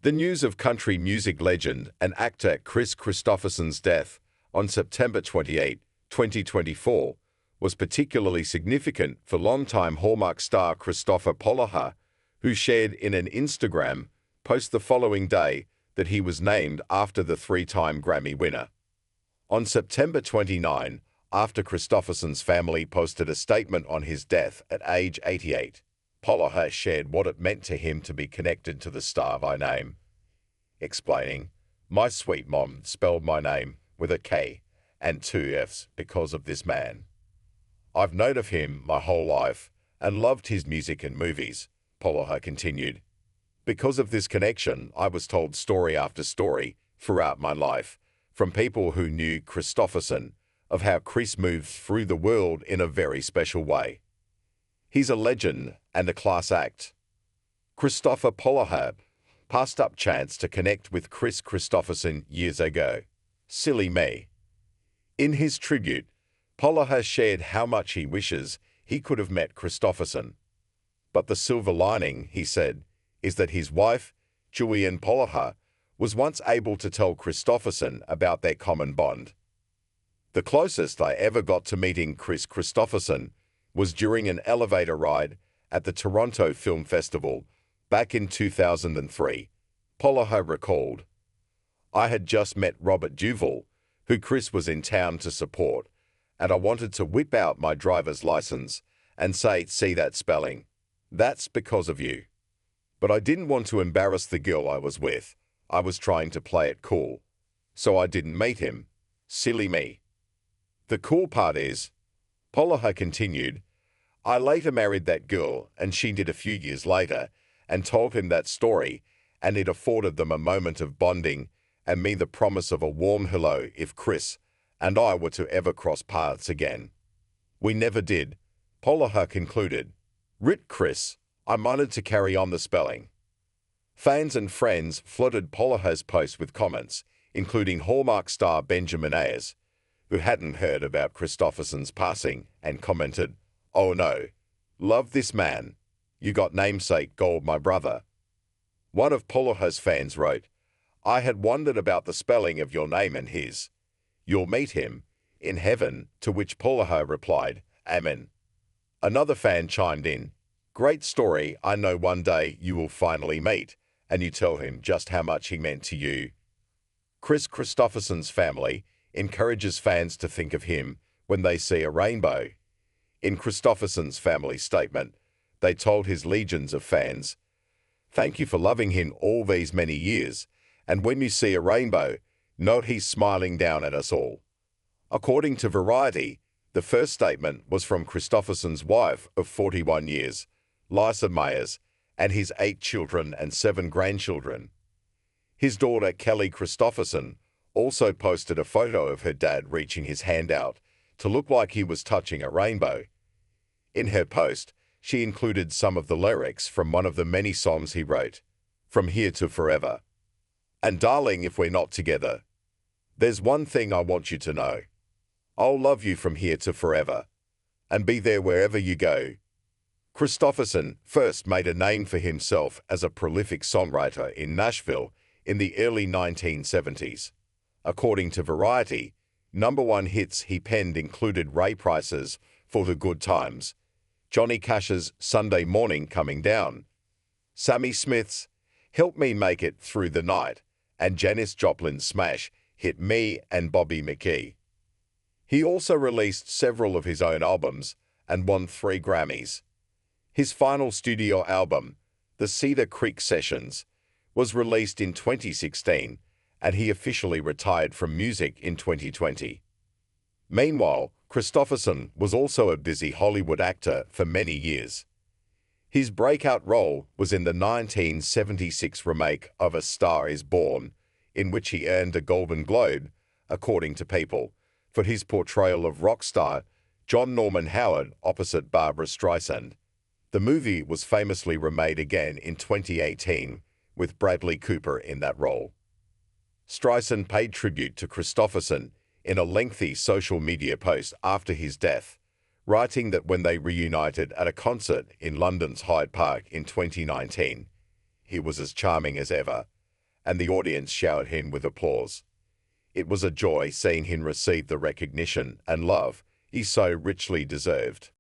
The news of country music legend and actor Kris Kristofferson's death on September 28, 2024, was particularly significant for longtime Hallmark star Kristoffer Polaha, who shared in an Instagram post the following day that he was named after the three-time Grammy winner. On September 29, after Kristofferson's family posted a statement on his death at age 88, Polaha shared what it meant to him to be connected to the star by name, explaining, "My sweet mom spelled my name with a K and two F's because of this man. I've known of him my whole life and loved his music and movies," Polaha continued. "Because of this connection, I was told story after story throughout my life from people who knew Kristofferson of how Kris moved through the world in a very special way. He's a legend and a class act." Kristoffer Polaha passed up chance to connect with Kris Kristofferson years ago. Silly me. In his tribute, Polaha shared how much he wishes he could have met Kristofferson. But the silver lining, he said, is that his wife, Julian Polaha, was once able to tell Kristofferson about their common bond. "The closest I ever got to meeting Kris Kristofferson was during an elevator ride at the Toronto Film Festival back in 2003, Polaha recalled. "I had just met Robert Duvall, who Kris was in town to support, and I wanted to whip out my driver's license and say, 'See that spelling? That's because of you.' But I didn't want to embarrass the girl I was with. I was trying to play it cool. So I didn't meet him. Silly me." The cool part is, Polaha continued, "I later married that girl and she did a few years later and told him that story, and it afforded them a moment of bonding and me the promise of a warm hello if Kris and I were to ever cross paths again. We never did," Polaha concluded. "Writ Kris, I minded to carry on the spelling." Fans and friends flooded Polaha's post with comments, including Hallmark star Benjamin Ayers, who hadn't heard about Kristofferson's passing, and commented, "Oh no, love this man. You got namesake gold, my brother." One of Polaha's fans wrote, "I had wondered about the spelling of your name and his. You'll meet him in heaven," to which Polaha replied, "Amen." Another fan chimed in, "Great story. I know one day you will finally meet, and you tell him just how much he meant to you." Kris Kristofferson's family encourages fans to think of him when they see a rainbow. In Kristofferson's family statement, they told his legions of fans, "Thank you for loving him all these many years, and when you see a rainbow, note he's smiling down at us all." According to Variety, the first statement was from Kristofferson's wife of 41 years, Lisa Myers, and his 8 children and 7 grandchildren. His daughter, Kelly Kristofferson, also posted a photo of her dad reaching his hand out to look like he was touching a rainbow. In her post, she included some of the lyrics from one of the many songs he wrote, "From Here to Forever." "And darling, if we're not together, there's one thing I want you to know. I'll love you from here to forever, and be there wherever you go." Kristofferson first made a name for himself as a prolific songwriter in Nashville in the early 1970s. According to Variety, #1 hits he penned included Ray Price's "For the Good Times," Johnny Cash's "Sunday Morning Coming Down," Sammy Smith's "Help Me Make It Through the Night," and Janis Joplin's smash hit "Me and Bobby McGee." He also released several of his own albums and won 3 Grammys. His final studio album, The Cedar Creek Sessions, was released in 2016, and he officially retired from music in 2020. Meanwhile, Kristofferson was also a busy Hollywood actor for many years. His breakout role was in the 1976 remake of A Star is Born, in which he earned a Golden Globe, according to People, for his portrayal of rock star John Norman Howard opposite Barbra Streisand. The movie was famously remade again in 2018, with Bradley Cooper in that role. Streisand paid tribute to Kristofferson in a lengthy social media post after his death, writing that when they reunited at a concert in London's Hyde Park in 2019, he was as charming as ever, and the audience showered him with applause. It was a joy seeing him receive the recognition and love he so richly deserved.